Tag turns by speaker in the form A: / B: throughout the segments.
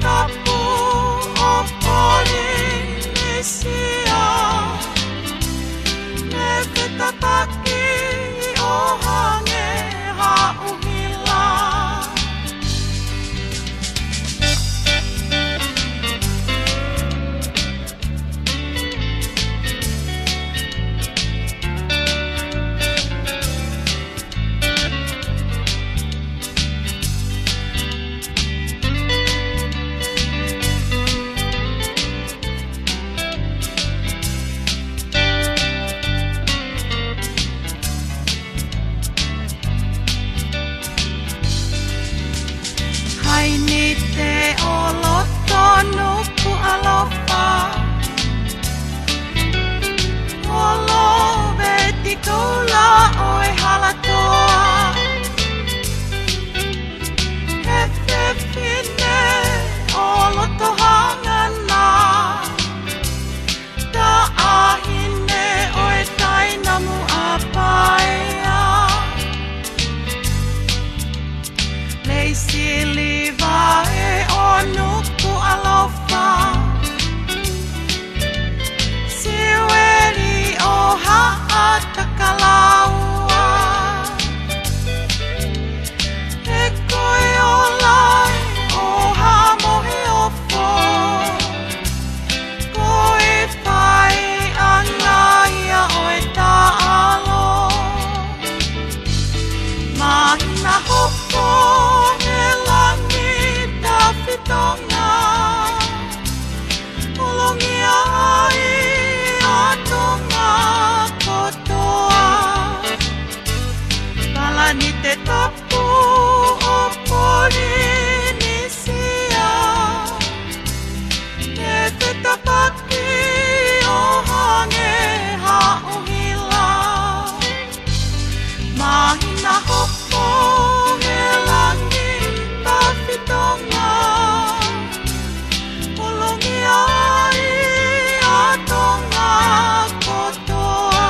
A: tapu o Polynesia. Ne whetapaki o hange hauhila. Hai ni te oloto nuku alofa. Olo veti kola oe halatoa. He whiwhine oloto hangana. Ta ahine oe tainamu apaea. Leisi liva e o nuku alofa. Siweri o haa takalaua. E koe o lai o haa mohe ofo. Koe whai anga ia oe taalo. Mahina hopo he langi tawhitonga. Ulungi ai atonga kotoa. Palani te tapu o Polynesia. Ne whetapaki o hange hauhila. Mahina hopo he langi tawhitonga. Ulungi ai atonga kotoa.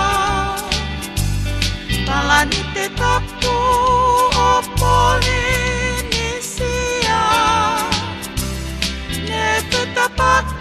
A: Palani te tapu o Polynesia. Ne whetapaki